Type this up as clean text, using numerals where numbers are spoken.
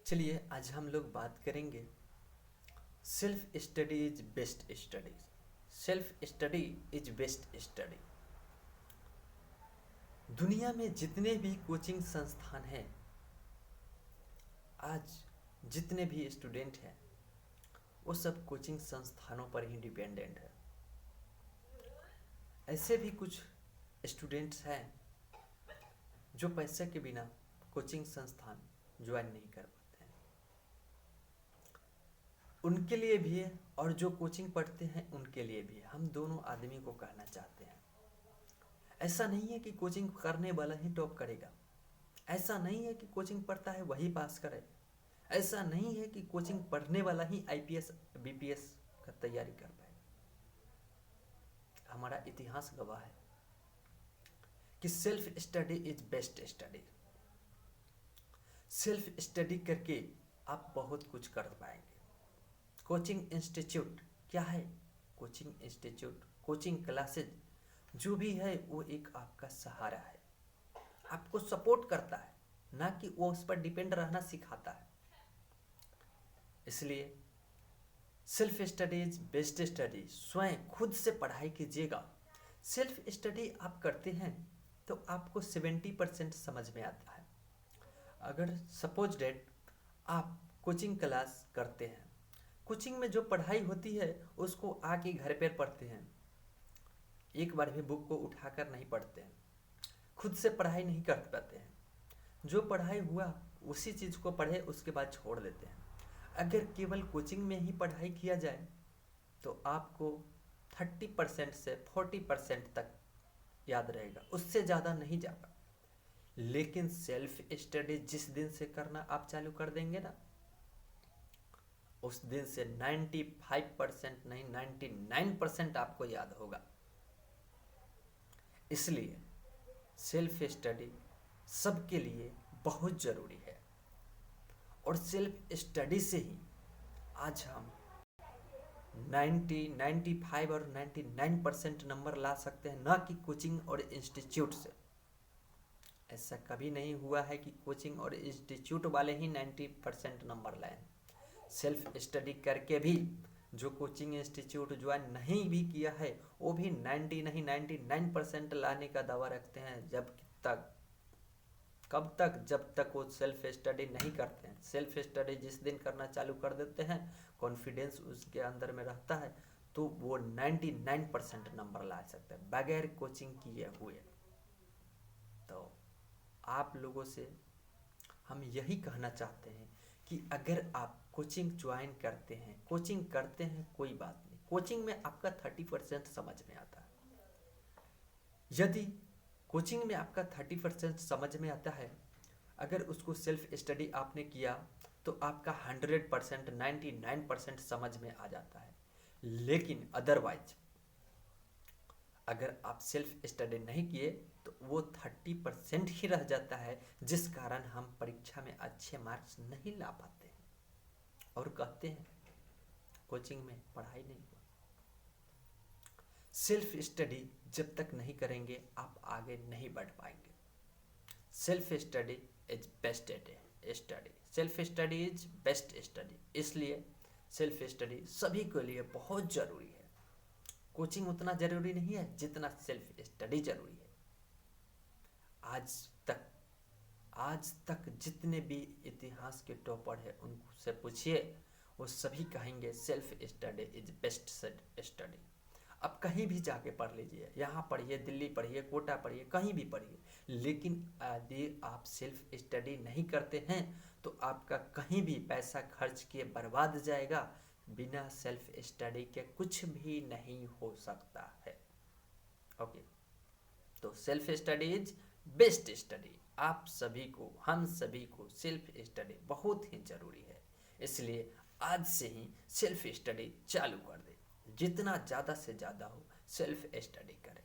चलिए आज हम लोग बात करेंगे self study is best study. Self study is best study. दुनिया में जितने भी कोचिंग संस्थान हैं, आज जितने भी स्टूडेंट हैं वो सब कोचिंग संस्थानों पर ही डिपेंडेंट है। ऐसे भी कुछ स्टूडेंट्स हैं जो पैसे के बिना कोचिंग संस्थान ज्वाइन नहीं कर पाते हैं। उनके लिए भी है और जो कोचिंग पढ़ते हैं उनके लिए भी है। हम दोनों आदमी को कहना चाहते हैं, ऐसा नहीं है कि कोचिंग करने वाला ही टॉप करेगा, ऐसा नहीं है कि कोचिंग पढ़ता है वही पास करे, ऐसा नहीं है कि कोचिंग पढ़ने वाला ही आईपीएस बीपीएस का तैयारी कर पाए। हमारा इतिहास गवाह है कि self study is best study. Self study करके आप बहुत कुछ कर पाएंगे। कोचिंग इंस्टीट्यूट क्या है? कोचिंग इंस्टीट्यूट, कोचिंग क्लासेज जो भी है वो एक आपका सहारा है, आपको सपोर्ट करता है, ना कि वो उस पर डिपेंड रहना सिखाता है। इसलिए self study is best study. स्वयं खुद से पढ़ाई कीजिएगा। सेल्फ स्टडी आप करते हैं तो आपको 70% समझ में आता है। अगर सपोज डेट आप कोचिंग क्लास करते हैं, कोचिंग में जो पढ़ाई होती है उसको आके घर पर पढ़ते हैं, एक बार भी बुक को उठाकर नहीं पढ़ते हैं, खुद से पढ़ाई नहीं कर पाते हैं। जो पढ़ाई हुआ उसी चीज़ को पढ़े, उसके बाद छोड़ देते हैं। अगर केवल कोचिंग में ही पढ़ाई किया जाए तो आपको 30% से 40% तक याद रहेगा, उससे ज़्यादा नहीं जाएगा। लेकिन सेल्फ स्टडी जिस दिन से करना आप चालू कर देंगे ना, उस दिन से 95% नहीं 99% आपको याद होगा। इसलिए सेल्फ स्टडी सबके लिए बहुत ज़रूरी है और सेल्फ स्टडी से ही आज हम 90, 95 और 99% नंबर ला सकते हैं, ना कि कोचिंग और इंस्टीट्यूट से। ऐसा कभी नहीं हुआ है कि कोचिंग और इंस्टीट्यूट वाले ही 90% नंबर लाए। सेल्फ स्टडी करके भी जो कोचिंग इंस्टीट्यूट ज्वाइन नहीं भी किया है वो भी 90 नहीं 99% लाने का दावा रखते हैं। कब तक? जब तक वो सेल्फ स्टडी नहीं करते हैं। सेल्फ स्टडी जिस दिन करना चालू कर देते हैं, कॉन्फिडेंस उसके अंदर में रहता है, तो वो 99% नंबर ला सकते हैं बगैर कोचिंग किए हुए। तो आप लोगों से हम यही कहना चाहते हैं कि अगर आप कोचिंग ज्वाइन करते हैं, कोचिंग करते हैं, कोई बात नहीं, कोचिंग में आपका 30% समझ में आता है। यदि कोचिंग में आपका 30% समझ में आता है, अगर उसको सेल्फ स्टडी आपने किया तो आपका 100% 99% समझ में आ जाता है। लेकिन अदरवाइज अगर आप सेल्फ स्टडी नहीं किए तो वो 30% ही रह जाता है, जिस कारण हम परीक्षा में अच्छे मार्क्स नहीं ला पाते हैं और कहते हैं कोचिंग में पढ़ाई नहीं हुआ। सेल्फ स्टडी जब तक नहीं करेंगे आप आगे नहीं बढ़ पाएंगे। Self study is best study. Self study is best study. इसलिए सेल्फ स्टडी सभी के लिए बहुत ज़रूरी है। कोचिंग उतना ज़रूरी नहीं है जितना सेल्फ स्टडी ज़रूरी है। आज तक जितने भी इतिहास के टॉपर हैं उनसे पूछिए, वो सभी कहेंगे self study is best study. अब कहीं भी जाके पढ़ लीजिए, यहाँ पढ़िए, दिल्ली पढ़िए, कोटा पढ़िए, कहीं भी पढ़िए, लेकिन यदि आप सेल्फ स्टडी नहीं करते हैं तो आपका कहीं भी पैसा खर्च किए बर्बाद जाएगा। बिना सेल्फ स्टडी के कुछ भी नहीं हो सकता है। ओके, तो self study is best study. आप सभी को, हम सभी को सेल्फ स्टडी बहुत ही ज़रूरी है। इसलिए आज से ही सेल्फ स्टडी चालू कर दें। जितना ज़्यादा से ज़्यादा हो सेल्फ स्टडी करें।